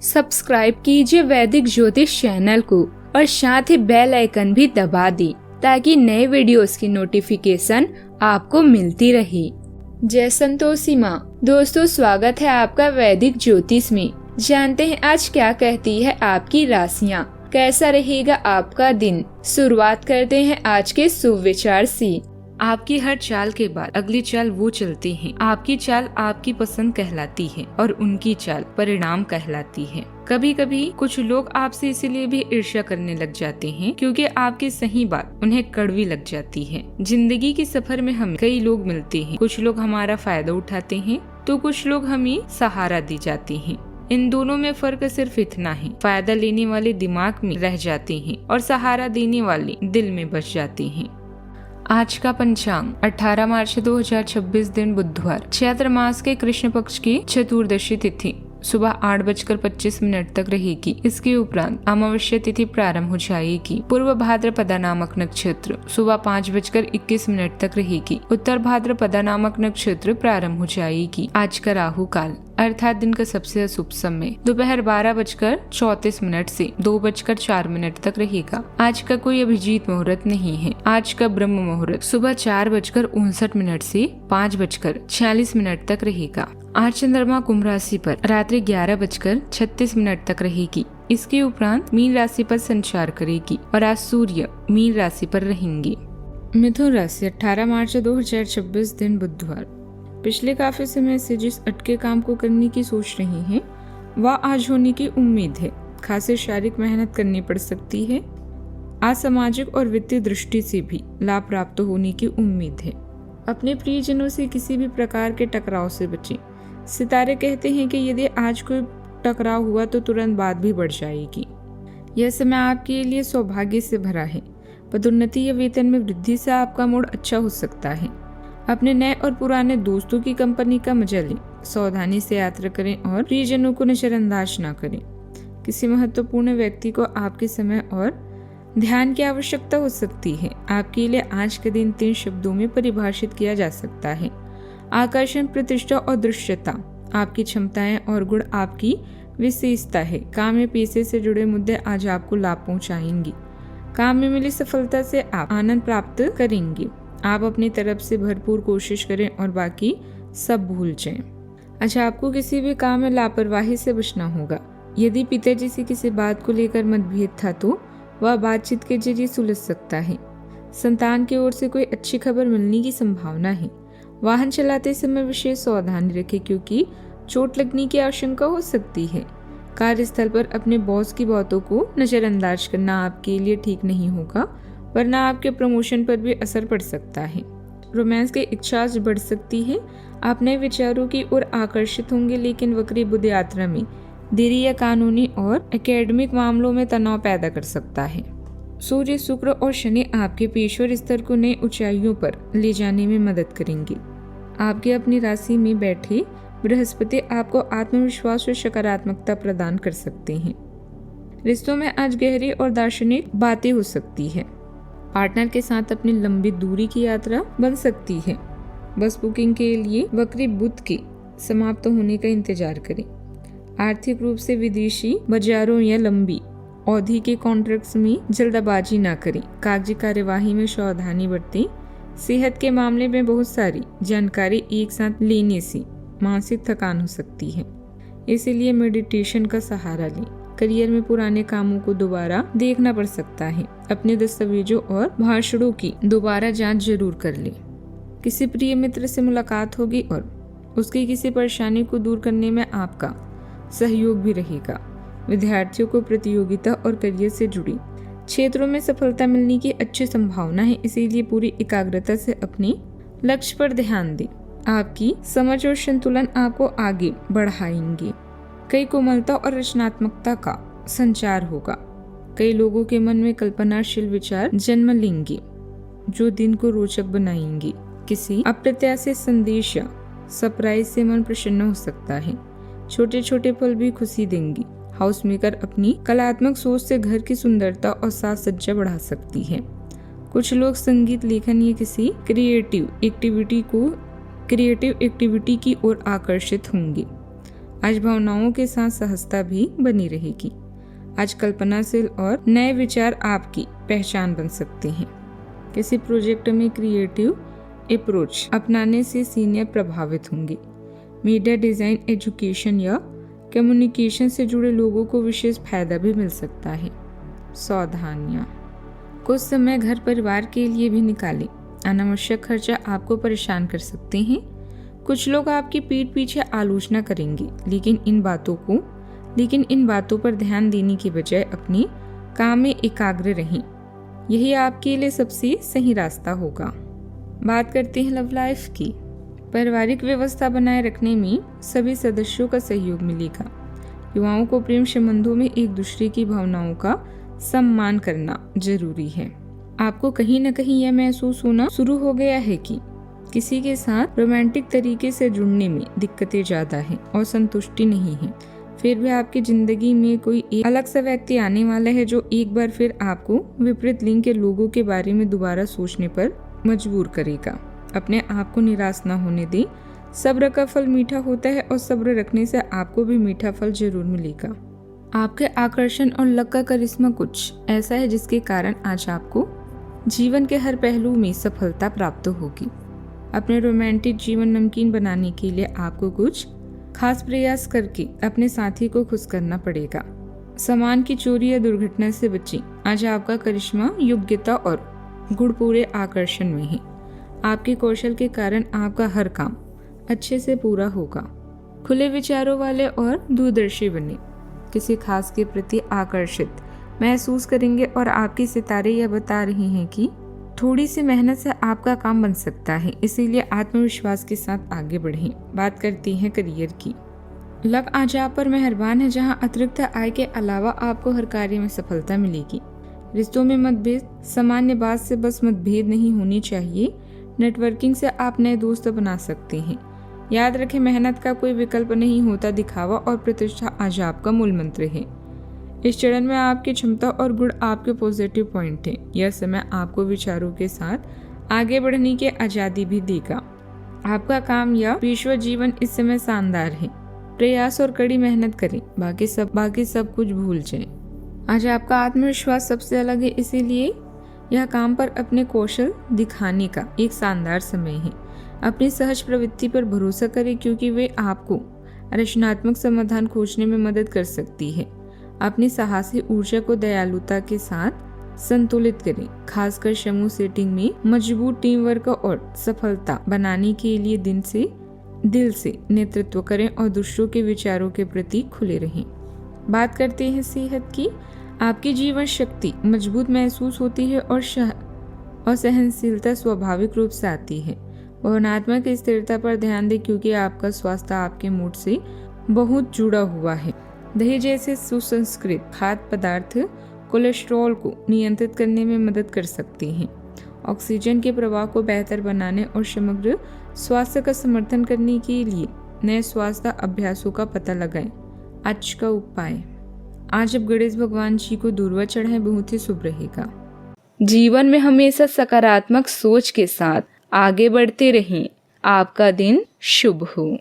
Subscribe कीजिए वैदिक ज्योतिष चैनल को और साथ ही बेल आइकन भी दबा दी ताकि नए वीडियोस की नोटिफिकेशन आपको मिलती रहे। जय संतोषी माँ। दोस्तों, स्वागत है आपका वैदिक ज्योतिष में। जानते हैं आज क्या कहती है आपकी राशियाँ, कैसा रहेगा आपका दिन। शुरुआत करते हैं आज के शुभ विचार से। आपकी हर चाल के बाद अगली चाल वो चलते हैं। आपकी चाल आपकी पसंद कहलाती है और उनकी चाल परिणाम कहलाती है। कभी कभी कुछ लोग आपसे इसीलिए भी ईर्ष्या करने लग जाते हैं क्योंकि आपकी सही बात उन्हें कड़वी लग जाती है। जिंदगी के सफर में हमें कई लोग मिलते हैं। कुछ लोग हमारा फायदा उठाते हैं तो कुछ लोग हमें सहारा दी जाते हैं। इन दोनों में फर्क सिर्फ इतना है, फायदा लेने वाले दिमाग में रह जाते हैं और सहारा देने वाले दिल में बस जाते हैं। आज का पंचांग 18 मार्च 2026 दिन बुधवार, चैत्र मास के कृष्ण पक्ष की चतुर्दशी तिथि सुबह 8:25 तक रहेगी। इसके उपरांत अमावस्या तिथि प्रारंभ हो जाएगी। पूर्व भाद्रपदा नामक नक्षत्र सुबह 5:21 तक रहेगी। उत्तर भाद्रपदा नामक नक्षत्र प्रारंभ हो जाएगी। आज का राहु काल अर्थात दिन का सबसे अशुभ समय दोपहर 12:34 से 2:04 तक रहेगा। आज का कोई अभिजीत मुहूर्त नहीं है। आज का ब्रह्म मुहूर्त सुबह 4:59 से 5:46 तक रहेगा। आज चंद्रमा कुंभ राशि पर रात्रि 11:36 तक रहेगी। इसके उपरांत मीन राशि पर संचार करेगी और आज सूर्य मीन राशि पर रहेंगे। मिथुन राशि 18 मार्च 2026 दिन बुधवार, पिछले काफी समय से जिस अटके काम को करने की सोच रहे हैं वह आज होने की उम्मीद है। खासी शारीरिक मेहनत करनी पड़ सकती है। आज सामाजिक और वित्तीय दृष्टि से भी लाभ प्राप्त होने की उम्मीद है। अपने प्रियजनों से किसी भी प्रकार के टकराव से बचें। सितारे कहते हैं कि यदि आज कोई टकराव हुआ तो तुरंत बात भी बढ़ जाएगी। यह समय आपके लिए सौभाग्य से भरा है। पदोन्नति या वेतन में वृद्धि से आपका मूड अच्छा हो सकता है। अपने नए और पुराने दोस्तों की कंपनी का मजा लें। सावधानी से यात्रा करें और प्रियजनों को नजरअंदाज न करें। किसी महत्वपूर्ण व्यक्ति को आपके समय और ध्यान की आवश्यकता हो सकती है। आपके लिए आज का दिन 3 शब्दों में परिभाषित किया जा सकता है। आकर्षण, प्रतिष्ठा और दृश्यता। आपकी क्षमताएं और गुण आपकी विशेषता है। काम या पेशे से जुड़े मुद्दे आज आपको लाभ पहुंचाएंगे। काम में मिली सफलता से आप आनंद प्राप्त करेंगे। आप अपनी तरफ से भरपूर कोशिश करें और बाकी सब भूल जाएं। अच्छा, आपको किसी भी काम में लापरवाही से बचना होगा। यदि पिताजी से किसी बात को लेकर मतभेद था तो वह बातचीत के जरिए सुलझ सकता है। संतान की ओर से कोई अच्छी खबर मिलने की संभावना है। वाहन चलाते समय विशेष सावधानी रखें क्योंकि चोट लगने की आशंका हो सकती है। कार्यस्थल पर अपने बॉस की बातों को नजरअंदाज करना आपके लिए ठीक नहीं होगा, वरना आपके प्रमोशन पर भी असर पड़ सकता है। रोमांस की इच्छा बढ़ सकती है। आप नए विचारों की ओर आकर्षित होंगे, लेकिन वक्री बुध यात्रा में देरी या कानूनी और एकेडमिक मामलों में तनाव पैदा कर सकता है। सूर्य, शुक्र और शनि आपके पेशेवर स्तर को नई ऊंचाइयों पर ले जाने में मदद करेंगे। आपके अपनी राशि में बैठे बृहस्पति आपको आत्मविश्वास और सकारात्मकता प्रदान कर सकते हैं। रिश्तों में आज गहरी और दार्शनिक बातें हो सकती है। पार्टनर के साथ अपनी लंबी दूरी की यात्रा बन सकती है। बस बुकिंग के लिए वक्री बुध के समाप्त होने का इंतजार करें। आर्थिक रूप से विदेशी बाजारों या लंबी अवधि के कॉन्ट्रैक्ट्स में जल्दबाजी न करें। कागजी कार्यवाही में सावधानी बरतें। सेहत के मामले में बहुत सारी जानकारी एक साथ लेने से मानसिक थकान हो सकती है, इसीलिए मेडिटेशन का सहारा लें। करियर में पुराने कामों को दोबारा देखना पड़ सकता है। अपने दस्तावेजों और भाषणों की दोबारा जांच जरूर कर लें। किसी प्रिय मित्र से मुलाकात होगी और उसकी किसी परेशानी को दूर करने में आपका सहयोग भी रहेगा। विद्यार्थियों को प्रतियोगिता और करियर से जुड़ी क्षेत्रों में सफलता मिलने की अच्छी संभावना है, इसीलिए पूरी एकाग्रता से अपने लक्ष्य पर ध्यान दें। आपकी समझ और संतुलन आपको आगे बढ़ाएंगे। कई कोमलता और रचनात्मकता का संचार होगा। कई लोगों के मन में कल्पनाशील विचार जन्म लेंगे जो दिन को रोचक बनाएंगे। किसी अप्रत्याशित संदेश या सरप्राइज से मन प्रसन्न हो सकता है। छोटे छोटे पल भी खुशी देंगे। हाउस मेकर अपनी कलात्मक सोच से घर की सुंदरता और साज सज्जा बढ़ा सकती है। कुछ लोग संगीत, लेखन या किसी क्रिएटिव एक्टिविटी की ओर आकर्षित होंगे। आज भावनाओं के साथ सहजता भी बनी रहेगी। आज कल्पनाशील और नए विचार आपकी पहचान बन सकते हैं। किसी प्रोजेक्ट में क्रिएटिव अप्रोच अपनाने से सीनियर प्रभावित होंगे। मीडिया, डिजाइन, एजुकेशन या कम्युनिकेशन से जुड़े लोगों को विशेष फायदा भी मिल सकता है। सावधानियां, कुछ समय घर परिवार के लिए भी निकालें। अनावश्यक खर्चा आपको परेशान कर सकते हैं। कुछ लोग आपकी पीठ पीछे आलोचना करेंगे, लेकिन इन बातों पर ध्यान देने की बजाय अपने काम में एकाग्र रहें। यही आपके लिए सबसे सही रास्ता होगा। बात करते हैं लव लाइफ की। पारिवारिक व्यवस्था बनाए रखने में सभी सदस्यों का सहयोग मिलेगा। युवाओं को प्रेम संबंधों में एक दूसरे की भावनाओं का सम्मान करना जरूरी है। आपको कहीं न कहीं यह महसूस होना शुरू हो गया है कि किसी के साथ रोमांटिक तरीके से जुड़ने में दिक्कतें ज्यादा हैं और संतुष्टि नहीं है। फिर भी आपकी जिंदगी में कोई एक अलग सा व्यक्ति आने वाला है जो एक बार फिर आपको विपरीत लिंग के लोगों के बारे में दोबारा सोचने पर मजबूर करेगा। अपने आप को निराश न होने दें। सब्र का फल मीठा होता है और सब्र रखने से आपको भी मीठा फल जरूर मिलेगा। आपके आकर्षण और लक का करिश्मा कुछ ऐसा है जिसके कारण आज आपको जीवन के हर पहलू में सफलता प्राप्त होगी। अपने रोमांटिक जीवन नमकीन बनाने के लिए आपको कुछ खास प्रयास करके अपने साथी को खुश करना पड़ेगा। सामान की चोरी या दुर्घटना से बचें। आज आपका करिश्मा, योग्यता और गुण पूरे आकर्षण में है। आपके कौशल के कारण आपका हर काम अच्छे से पूरा होगा। खुले विचारों वाले और दूरदर्शी बने। किसी खास के प्रति आकर्षित महसूस करेंगे और आपके सितारे यह बता रहे हैं कि थोड़ी सी मेहनत से आपका काम बन सकता है, इसीलिए आत्मविश्वास के साथ आगे बढ़ें। बात करती हैं करियर की। लक आज आप पर मेहरबान है, जहां अतिरिक्त आय के अलावा आपको हर कार्य में सफलता मिलेगी। रिश्तों में मतभेद सामान्य बात से बस मतभेद नहीं होनी चाहिए। नेटवर्किंग से आप नए दोस्त बना सकते हैं। याद रखें, मेहनत का कोई विकल्प नहीं होता, दिखावा और प्रतिष्ठा आज आपका मूल मंत्र है। इस चरण में आपकी क्षमता और गुण आपके पॉजिटिव पॉइंट हैं। यह समय आपको विचारों के साथ आगे बढ़ने की आजादी भी देगा। आपका काम या पेशवा जीवन इस समय शानदार है। प्रयास और कड़ी मेहनत करें, बाकी सब कुछ भूल जाएं। आज आपका आत्मविश्वास सबसे अलग है, इसीलिए यह काम पर अपने कौशल दिखाने का एक शानदार समय है। अपनी सहज प्रवृत्ति पर भरोसा करें, क्योंकि वे आपको रचनात्मक समाधान खोजने में मदद कर सकती है। अपनी साहसी ऊर्जा को दयालुता के साथ संतुलित करें। खासकर समूह सेटिंग में मजबूत टीम वर्क और सफलता बनाने के लिए दिल से नेतृत्व करें और दूसरों के विचारों के प्रति खुले रहें। बात करते हैं सेहत की। आपकी जीवन शक्ति मजबूत महसूस होती है और सहनशीलता स्वाभाविक रूप से आती है। भावनात्मक स्थिरता पर ध्यान दें, क्योंकि आपका स्वास्थ्य आपके मूड से बहुत जुड़ा हुआ है। दही जैसे सुसंस्कृत खाद्य पदार्थ कोलेस्ट्रॉल को नियंत्रित करने में मदद कर सकते हैं। ऑक्सीजन के प्रवाह को बेहतर बनाने और समग्र स्वास्थ्य का समर्थन करने के लिए नए स्वास्थ्य अभ्यासों का पता लगाएं। आज का उपाय, आज अब गणेश भगवान जी को दूर्वा चढ़ाएं, बहुत ही शुभ रहेगा। जीवन में हमेशा सकारात्मक सोच के साथ आगे बढ़ते रहें। आपका दिन शुभ हो।